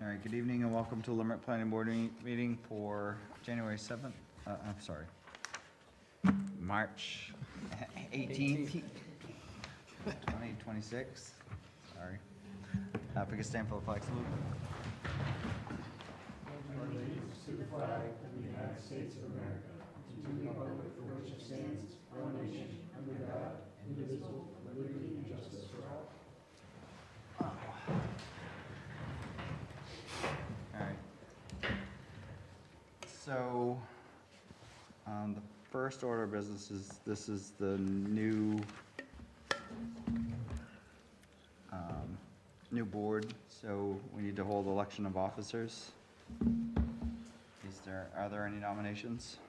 right, good evening and welcome to Limerick Planning Board meeting for January 7th, I'm sorry, March 18th, 2026, sorry. If we could stand for the flag salute. To the flag of the United States of America, to the republic for which it stands, one nation, under God, indivisible, with liberty and justice for all. All right. So, the first order of business is, this is the new, new board, so we need to hold election of officers. Are there any nominations?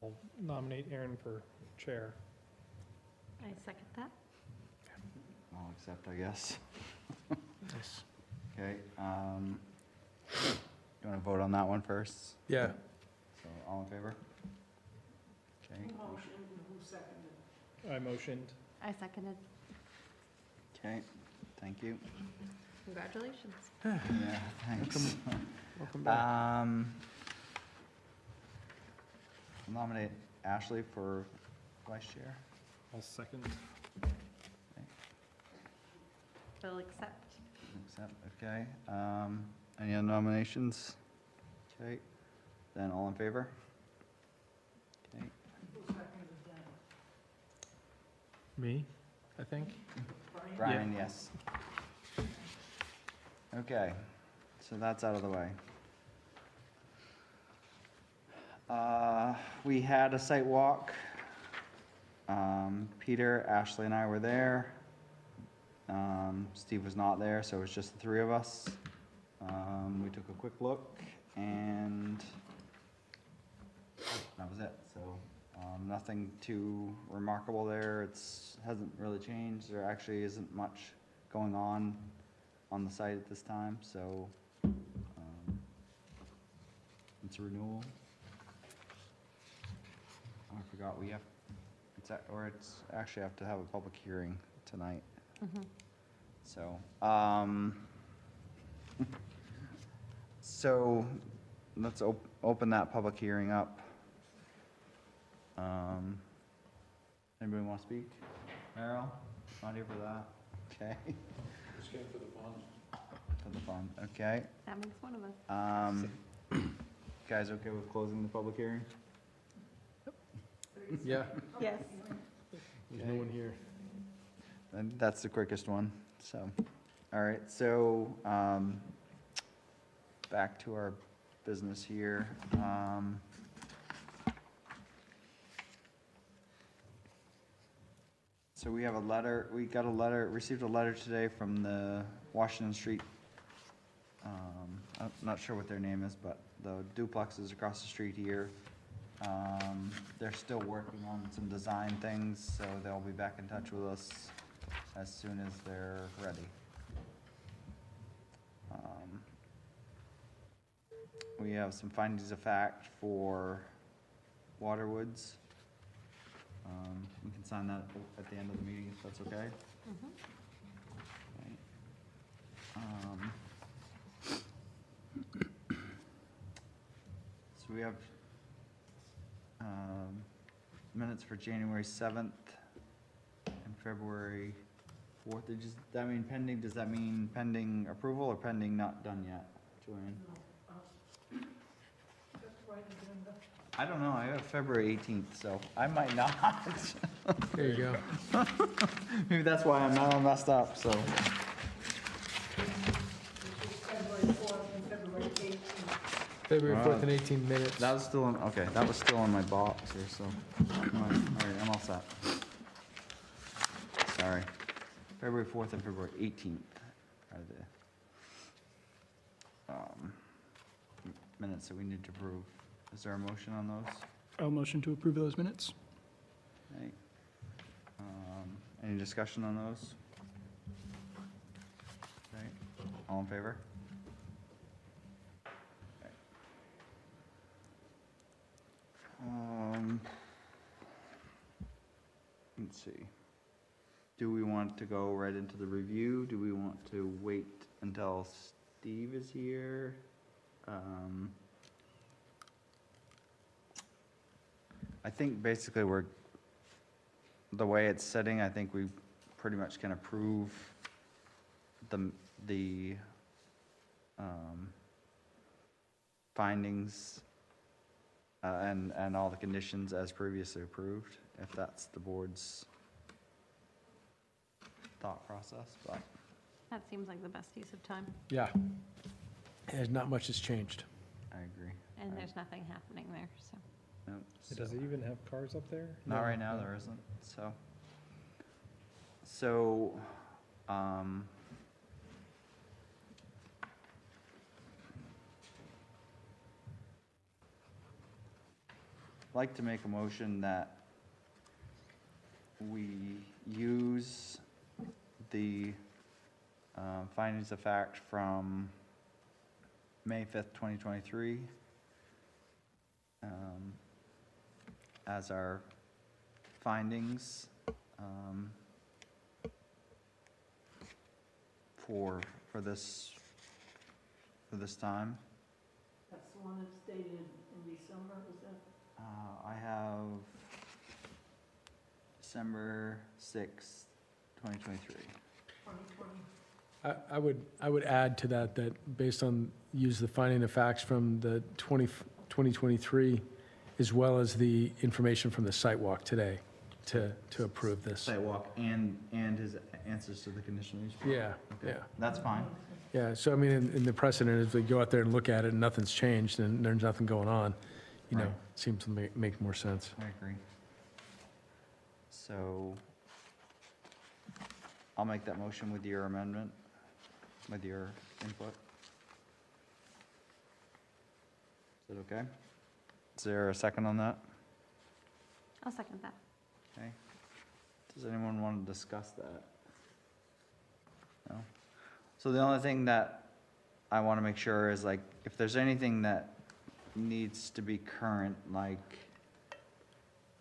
I'll nominate Aaron for chair. I second that. I'll accept, I guess. Nice. Okay, you wanna vote on that one first? Yeah. So, all in favor? Okay, I motioned. I seconded. okay, thank you. Congratulations. Yeah, thanks. Welcome back. Nominate Ashley for vice chair. I'll second. Will accept. Accept, okay. Any other nominations? Okay, then all in favor? Okay, Me, I think. Brian, yes. Okay, so that's out of the way. We had a site walk. Peter, Ashley, and I were there. Steve was not there, so it was just the three of us. We took a quick look, and that was it. So, nothing too remarkable there. Hasn't really changed. There actually isn't much going on the site at this time, so, it's a renewal. I forgot, it's actually have to have a public hearing tonight. So, so let's open that public hearing up. Anybody want to speak? Carroll, not here for that. Okay. Just came for the bond. For the fund, okay. That makes one of us. Guys okay with closing the public hearing? Yeah, Yes. there's no one here. And that's the quickest one, so. All right, so, back to our business here. So we have a letter, received a letter today from the Washington Street, I'm not sure what their name is, but the duplexes across the street here. They're still working on some design things, so they'll be back in touch with us as soon as they're ready. We have some findings of fact for Waterwoods. We can sign that at the end of the meeting if that's okay. Okay. So we have minutes for January 7th and February 4th. Does that mean pending? Does that mean pending approval or pending not done yet, Joanne? I don't know, I have February 18th, so I might not. There you go. Maybe that's why I'm not all messed up, so. February 4th and 18 minutes. That was still on, okay, that was still on my box here, so. All right, I'm all set. Sorry. February 4th and February 18th are the minutes that we need to approve. Is there a motion on those? I'll motion to approve those minutes. Okay. Any discussion on those? Okay, all in favor? Okay. Let's see. Do we want to go right into the review? Do we want to wait until Steve is here. I think basically the way it's sitting, I think we pretty much can approve the findings and all the conditions as previously approved, if that's the board's thought process, but. That seems like the best use of time, Yeah. And not much has changed. I agree. and Right. there's nothing happening there, so. Nope, Does so- it even have cars up there? Not right now, there isn't, so. So, I'd like to make a motion that we use the findings of fact from May 5th, 2023 as our findings for this time. That's the one that's dated in December, is that? I have December 6th, 2023. 2020? I would add to that, based on, use the finding of facts from the 2023, as well as the information from the site walk today to approve this. Sidewalk and his answers to the conditional use. Yeah, Okay, yeah. that's fine. Yeah, so I mean, in the precedent, if we go out there and look at it and nothing's changed and there's nothing going on, you know, Right. seems to make more sense. I agree. So I'll make that motion with your amendment, with your input. Is it okay? Is there a second on that? I'll second that. Okay. Does anyone want to discuss that? No? So the only thing that I want to make sure is like, if there's anything that needs to be current, like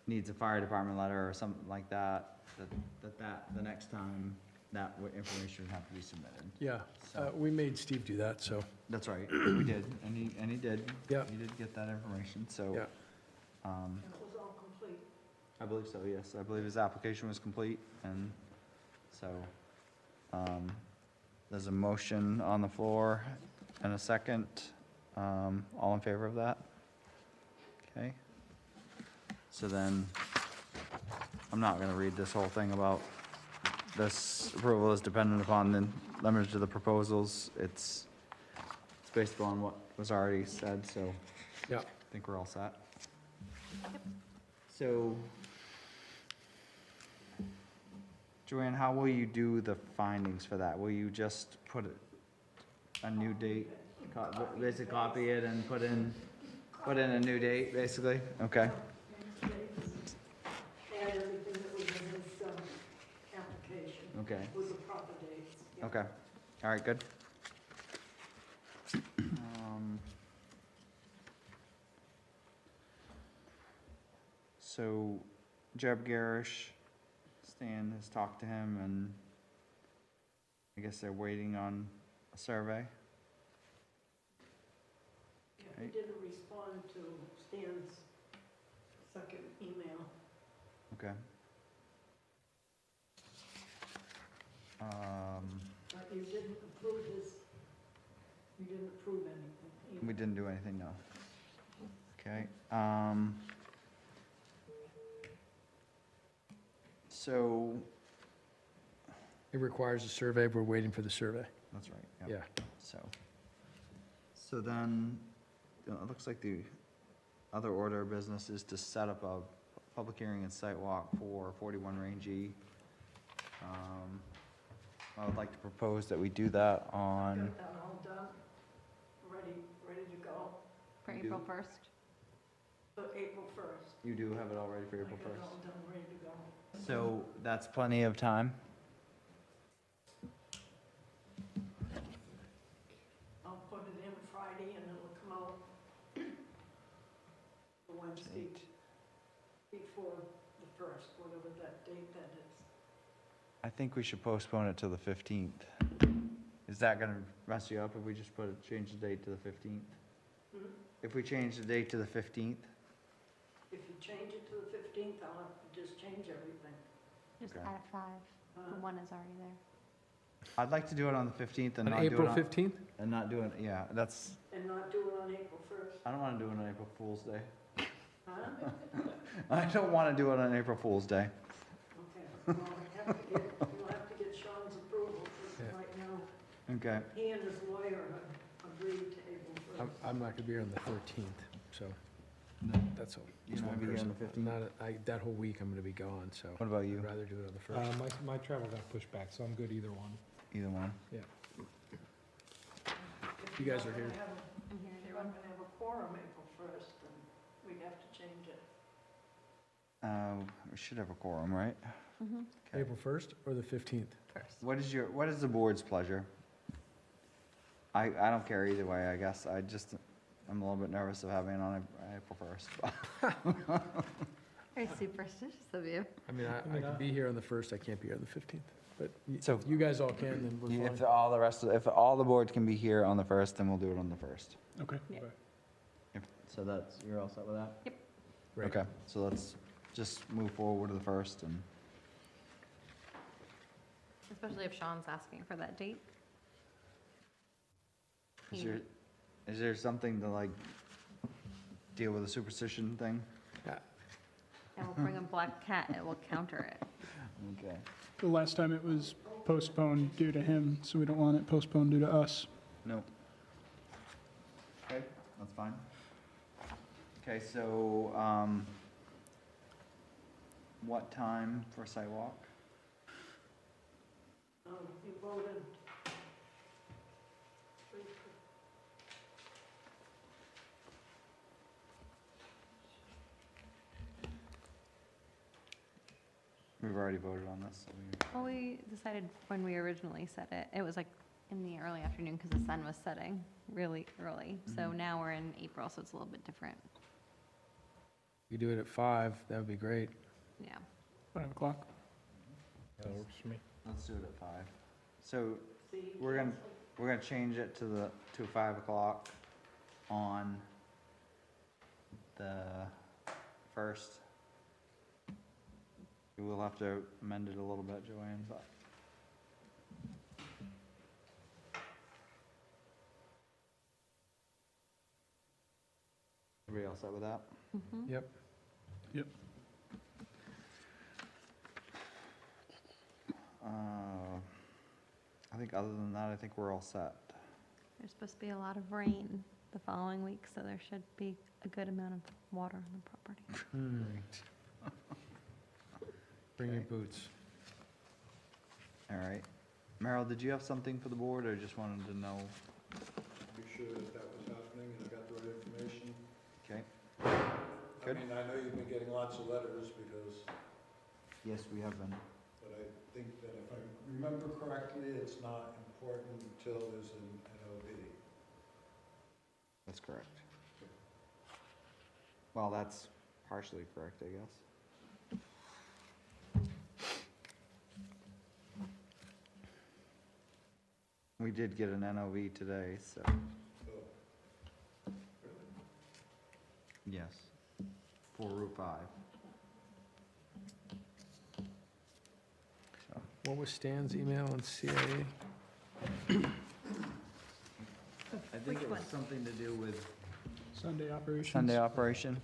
needs a fire department letter or something like that, the next time, that information would have to be submitted. Yeah, So, we made Steve do that, so, that's right, we did, and he did. Yeah. He did get that information, so. yeah. And it was all complete. I believe so, yes. I believe his application was complete, and so, there's a motion on the floor and a second. All in favor of that? Okay. So then, I'm not gonna read this whole thing about this approval is dependent upon the limits of the proposals. It's based upon what was already said, so. Yeah. I think we're all set. So, Joanne, how will you do the findings for that? Will you just put a new date, basically copy it and put in a new date, basically? Okay, Add everything that was in his application okay, with the proper dates. Yeah. okay. All right, good. So Jeb Garish, Stan has talked to him, and I guess they're waiting on a survey. Yeah, he didn't respond to Stan's second email. Okay. But you didn't approve you didn't approve anything. either. We didn't do anything, no. Okay, so, It requires a survey, we're waiting for the survey. that's right, yep. Yeah. So then, it looks like the other order of business is to set up a public hearing and site walk for 41 Range E. I would like to propose that we do that on, Got that all done, ready to go. For You April do? 1st. So April 1st. you do have it all ready for I April got it 1st? all done, ready to go. So that's plenty of time? I'll put it in Friday and it'll come out the Wednesday before the 1st, whatever that date that is. I think we should postpone it till the 15th. Is that gonna mess you up if we just change the date to the 15th? If we change the date to the 15th? If you change it to the 15th, I'll have to just change everything. Just Okay. add a 5. The 1 is already there. I'd like to do it on the 15th and On not do it April on, 15th? and not do it, yeah, that's, And not do it on April 1st. I don't wanna do it on April Fool's Day. Huh? I don't wanna do it on April Fool's Day. Okay, well, you'll have to get Sean's approval, because Yeah. right now, Okay. he and his lawyer have agreed to April 1st. I'm not gonna be here on the 13th, so No. that's all. You're Just not one gonna be here on person. the 15th? That whole week I'm gonna be gone, so What about you? I'd rather do it on the 1st. My travel got pushed back, so I'm good either one. Either one. If You you're guys not are here. gonna have I'm here, If you're not gonna have a quorum April 1st, then we'd have to change it. We should have a quorum, right? Mm-hmm. Okay. April 1st or the 15th? First. What is the board's pleasure? I don't care either way, I guess. I'm a little bit nervous of having it on April 1st. Very superstitious of you. I mean, I could be here on the 1st, I can't be here on the 15th. But So- if you guys all can, then we're If fine. if all the board can be here on the 1st, then we'll do it on the 1st. Okay. Yeah. So you're all set with that? Right. Okay, so let's just move forward to the 1st and, Especially if Sean's asking for that date. is there something to like deal with the superstition thing? And we'll bring a black cat, it will counter it. Okay. The last time it was postponed due to him, so we don't want it postponed due to us. No. Okay, that's fine. Okay, so, what time for sidewalk? You voted. We've already voted on this, so Well, we decided when we originally set it, it was like in the early afternoon because the sun was setting really early. So Mhm. now we're in April, so it's a little bit different. We do it at 5, that would be great. Yeah. 5 o'clock. That works for me. let's do it at 5. So See, we're gonna change it to 5 o'clock on the 1st. We'll have to amend it a little bit, Joanne, but. Everybody else set with that? Mhm. Yep. I think other than that, I think we're all set. There's supposed to be a lot of rain the following week, so there should be a good amount of water on the property. Bring your Okay. boots. All right. Meryl, did you have something for the board, or just wanted to know? Be sure that that was happening and I got the right information. Okay. I Good. mean, I know you've been getting lots of letters because, Yes, we have been. but I think that if I remember correctly, it's not important until there's an NOV. That's correct. Well, that's partially correct, I guess. We did get an NOV today, so, So, yes, for Route 5. So, What was Stan's email on CIA? I think it was something to do with Sunday operations. Sunday operation.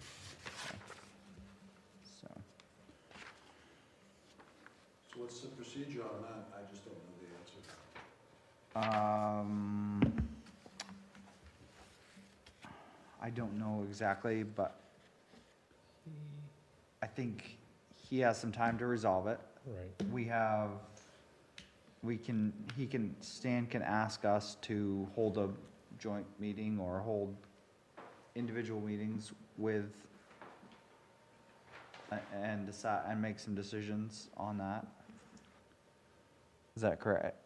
So, so what's the procedure on that? I just don't know the answer. I don't know exactly, but I think he has some time to resolve it. Right. Stan can ask us to hold a joint meeting or hold individual meetings with, and decide, and make some decisions on that. Is that correct?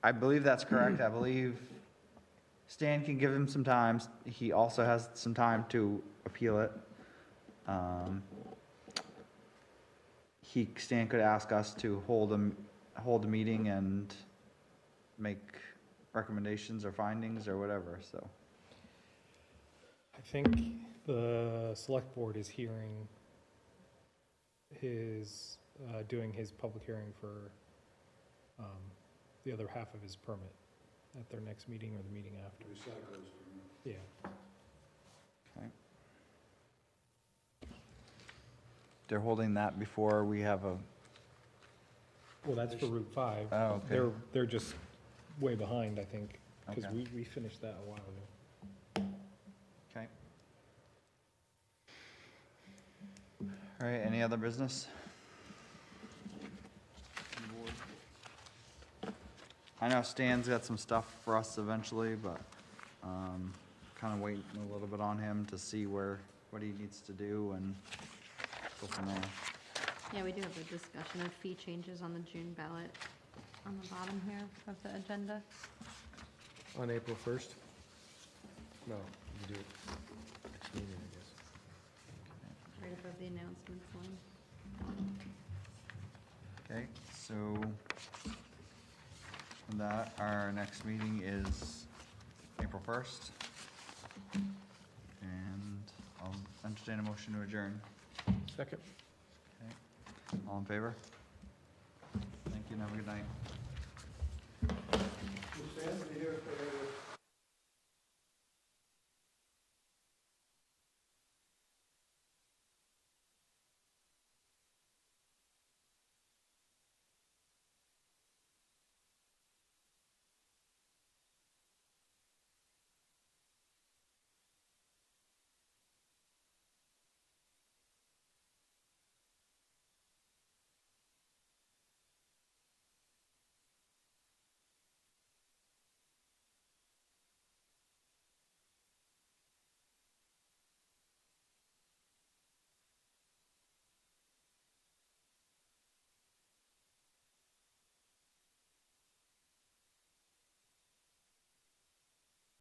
I believe that's correct. I believe Stan can give him some time. He also has some time to appeal it. Stan could ask us to hold a meeting and make recommendations or findings or whatever, so. I think the select board is hearing his, doing his public hearing for the other half of his permit at their next meeting or the meeting after. Recyclers. Yeah. Okay. They're holding that before we have a, Well, that's for Route 5. oh, okay. They're just way behind, I think, because Okay. we finished that a while ago. Okay. All right, any other business? I know Stan's got some stuff for us eventually, but, kind of waiting a little bit on him to see what he needs to do and go from there. Yeah, we do have a discussion of fee changes on the June ballot on the bottom here of the agenda. On April 1st? No, you do it next meeting, I guess. Right above the announcements line. Okay, so with that, our next meeting is April 1st. And I'll entertain a motion to adjourn. Second. All in favor? Thank you and have a good night.